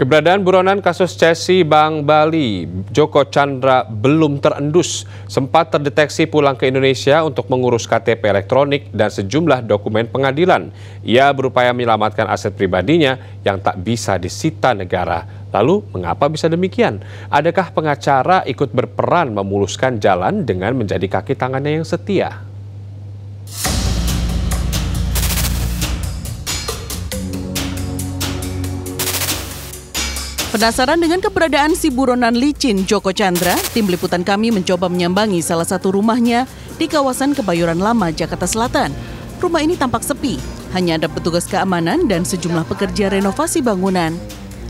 Keberadaan buronan kasus Cesi Bank Bali, Joko Chandra belum terendus. Sempat terdeteksi pulang ke Indonesia untuk mengurus KTP elektronik dan sejumlah dokumen pengadilan. Ia berupaya menyelamatkan aset pribadinya yang tak bisa disita negara. Lalu, mengapa bisa demikian? Adakah pengacara ikut berperan memuluskan jalan dengan menjadi kaki tangannya yang setia? Penasaran dengan keberadaan si buronan licin Joko Chandra, tim liputan kami mencoba menyambangi salah satu rumahnya di kawasan Kebayoran Lama, Jakarta Selatan. Rumah ini tampak sepi, hanya ada petugas keamanan dan sejumlah pekerja renovasi bangunan.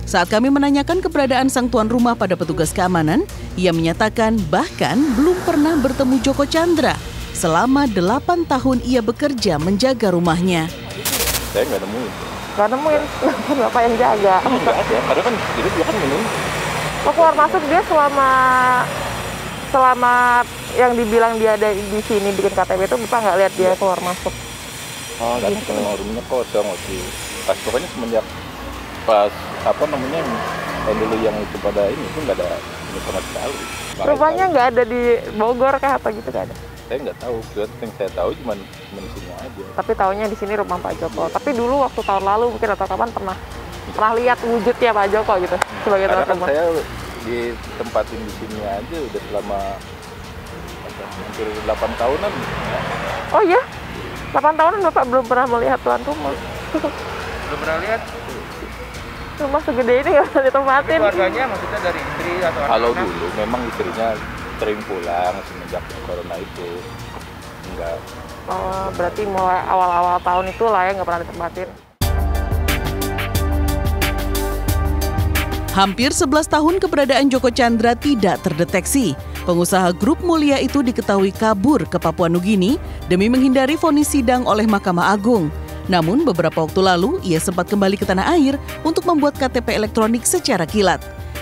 Saat kami menanyakan keberadaan sang tuan rumah pada petugas keamanan, ia menyatakan bahkan belum pernah bertemu Joko Chandra selama 8 tahun ia bekerja menjaga rumahnya. Saya nggak nemuin. Gak nemuin, bapak yang jaga. Nggak ada, karena kan dia kan minum. Oh, keluar masuk dia selama yang dibilang dia ada di sini bikin KTP itu bapak nggak lihat dia keluar masuk. Oh, nggak gitu. Rumahnya kosong waktu. Pas pokoknya semenjak pas tahun dulu yang itu pada ini itu nggak ada ini sama sekali. Rumahnya nggak ada di Bogor kah atau gitu nggak ada? Saya nggak tahu, yang saya tahu cuma di sini aja. Tapi taunya di sini rumah Pak Joko. Tapi dulu waktu tahun lalu mungkin atau kapan pernah lihat wujudnya Pak Joko gitu sebagai tuan rumah. Saya ditempatin di sini aja udah selama hampir 8 tahunan. Oh iya? 8 tahunan Bapak belum pernah melihat tuan rumah. Belum pernah lihat. Rumah segede ini nggak bisa ditempatin. Keluarganya maksudnya dari istri atau anak-anak? Kalau dulu memang istrinya sering pulang semenjak corona itu. Enggak. Oh, berarti mulai awal-awal tahun itu lah ya nggak pernah ditempatin. Hampir 11 tahun keberadaan Joko Chandra tidak terdeteksi. Pengusaha grup mulia itu diketahui kabur ke Papua Nugini demi menghindari vonis sidang oleh Mahkamah Agung. Namun beberapa waktu lalu ia sempat kembali ke tanah air untuk membuat KTP elektronik secara kilat.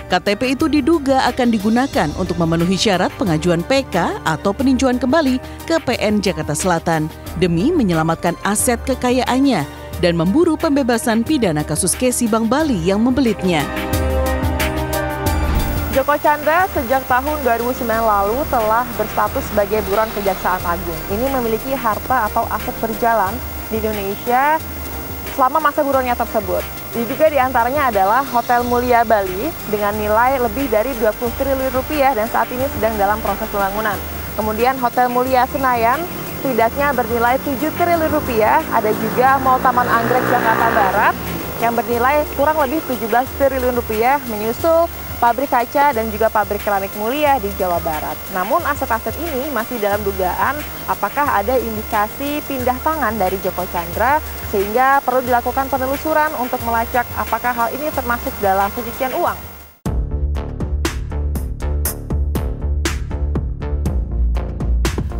KTP itu diduga akan digunakan untuk memenuhi syarat pengajuan PK atau peninjauan kembali ke PN Jakarta Selatan demi menyelamatkan aset kekayaannya dan memburu pembebasan pidana kasus Cesi Bank Bali yang membelitnya. Joko Chandra sejak tahun 2009 lalu telah berstatus sebagai buron Kejaksaan Agung. Ini memiliki harta atau aset berjalan di Indonesia selama masa buronnya tersebut. Juga diantaranya adalah Hotel Mulia Bali dengan nilai lebih dari 20 triliun rupiah dan saat ini sedang dalam proses pembangunan. Kemudian Hotel Mulia Senayan setidaknya bernilai 7 triliun rupiah. Ada juga Mall Taman Anggrek Jakarta Barat yang bernilai kurang lebih 17 triliun rupiah, menyusul pabrik kaca dan juga pabrik keramik mulia di Jawa Barat. Namun aset-aset ini masih dalam dugaan apakah ada indikasi pindah tangan dari Joko Chandra sehingga perlu dilakukan penelusuran untuk melacak apakah hal ini termasuk dalam pencucian uang.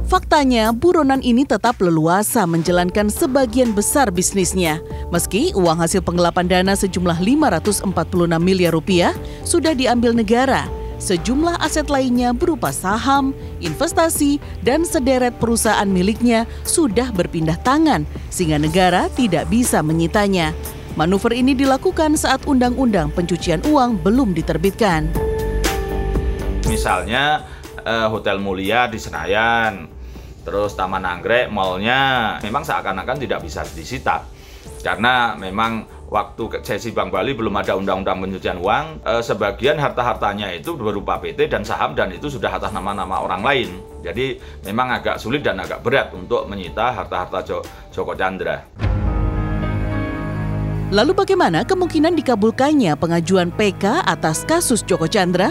Faktanya, buronan ini tetap leluasa menjalankan sebagian besar bisnisnya. Meski uang hasil penggelapan dana sejumlah 546 miliar rupiah sudah diambil negara, sejumlah aset lainnya berupa saham, investasi, dan sederet perusahaan miliknya sudah berpindah tangan, sehingga negara tidak bisa menyitanya. Manuver ini dilakukan saat Undang-Undang Pencucian Uang belum diterbitkan. Misalnya Hotel Mulia di Senayan, terus Taman Anggrek, mallnya memang seakan-akan tidak bisa disita. Karena memang waktu Cesi Bank Bali belum ada undang-undang pencucian uang, sebagian harta-hartanya itu berupa PT dan saham dan itu sudah atas nama-nama orang lain. Jadi memang agak sulit dan agak berat untuk menyita harta-harta Joko Chandra. Lalu bagaimana kemungkinan dikabulkannya pengajuan PK atas kasus Joko Chandra?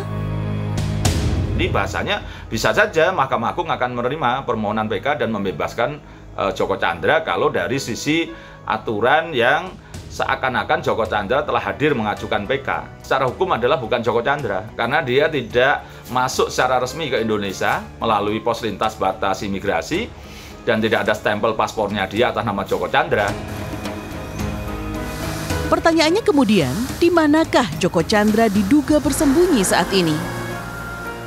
Ini bahasanya bisa saja Mahkamah Agung akan menerima permohonan PK dan membebaskan Joko Chandra kalau dari sisi aturan yang seakan-akan Joko Chandra telah hadir mengajukan PK. Secara hukum adalah bukan Joko Chandra karena dia tidak masuk secara resmi ke Indonesia melalui pos lintas batas imigrasi dan tidak ada stempel paspornya dia atas nama Joko Chandra. Pertanyaannya kemudian, di manakah Joko Chandra diduga bersembunyi saat ini?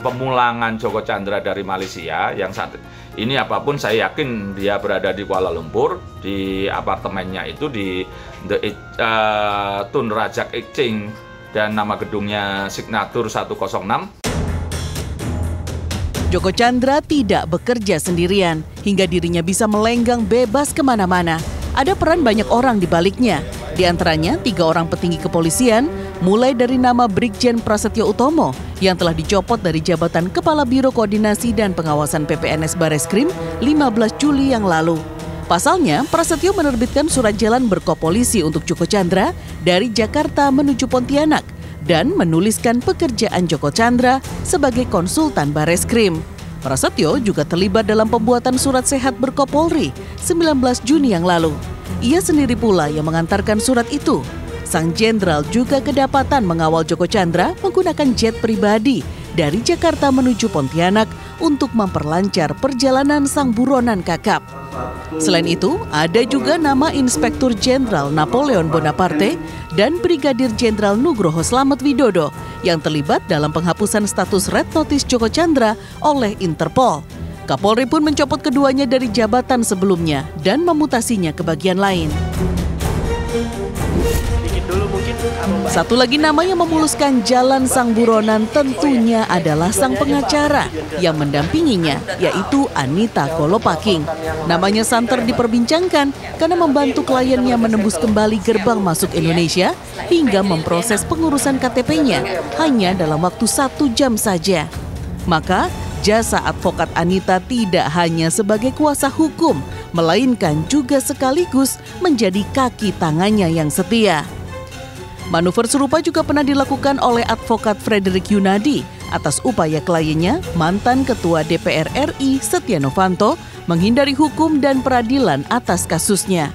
Pemulangan Joko Chandra dari Malaysia yang saat ini apapun saya yakin dia berada di Kuala Lumpur di apartemennya itu di Tun Rajak Exchange dan nama gedungnya Signatur 106. Joko Chandra tidak bekerja sendirian, hingga dirinya bisa melenggang bebas kemana-mana. Ada peran banyak orang di baliknya, di antaranya 3 orang petinggi kepolisian, mulai dari nama Brigjen Prasetyo Utomo yang telah dicopot dari jabatan Kepala Biro Koordinasi dan Pengawasan PPNS Bareskrim 15 Juli yang lalu. Pasalnya, Prasetyo menerbitkan surat jalan berkopolisi untuk Joko Chandra dari Jakarta menuju Pontianak dan menuliskan pekerjaan Joko Chandra sebagai konsultan Bareskrim. Prasetyo juga terlibat dalam pembuatan surat sehat berkopolri 19 Juni yang lalu. Ia sendiri pula yang mengantarkan surat itu. Sang jenderal juga kedapatan mengawal Joko Chandra menggunakan jet pribadi dari Jakarta menuju Pontianak untuk memperlancar perjalanan sang buronan kakap. Selain itu, ada juga nama Inspektur Jenderal Napoleon Bonaparte dan Brigadir Jenderal Nugroho Slamet Widodo yang terlibat dalam penghapusan status Red Notice Joko Chandra oleh Interpol. Kapolri pun mencopot keduanya dari jabatan sebelumnya dan memutasinya ke bagian lain. Satu lagi nama yang memuluskan jalan sang buronan tentunya adalah sang pengacara yang mendampinginya, yaitu Anita Kolopaking. Namanya santer diperbincangkan karena membantu kliennya menembus kembali gerbang masuk Indonesia hingga memproses pengurusan KTP-nya hanya dalam waktu 1 jam saja. Maka, jasa advokat Anita tidak hanya sebagai kuasa hukum, melainkan juga sekaligus menjadi kaki tangannya yang setia. Manuver serupa juga pernah dilakukan oleh advokat Frederick Yunadi atas upaya kliennya, mantan Ketua DPR RI Setia Novanto, menghindari hukum dan peradilan atas kasusnya.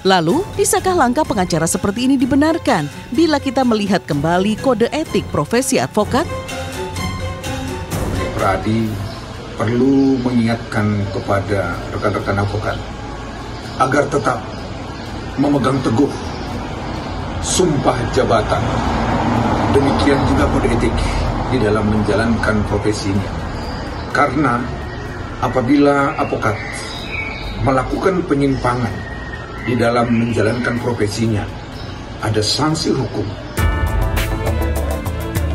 Lalu, bisakah langkah pengacara seperti ini dibenarkan bila kita melihat kembali kode etik profesi advokat? Pradi perlu mengingatkan kepada rekan-rekan advokat agar tetap memegang teguh sumpah jabatan. Demikian juga kode etik di dalam menjalankan profesinya. Karena apabila advokat melakukan penyimpangan di dalam menjalankan profesinya, ada sanksi hukum.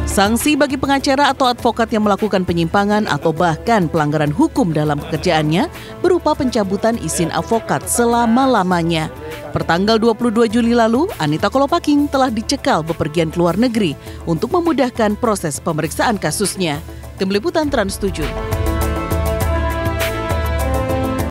Sanksi bagi pengacara atau advokat yang melakukan penyimpangan atau bahkan pelanggaran hukum dalam pekerjaannya berupa pencabutan izin advokat selama-lamanya. Pertanggal 22 Juli lalu, Anita Kolopaking telah dicekal bepergian ke luar negeri untuk memudahkan proses pemeriksaan kasusnya. Tim Liputan Trans 7.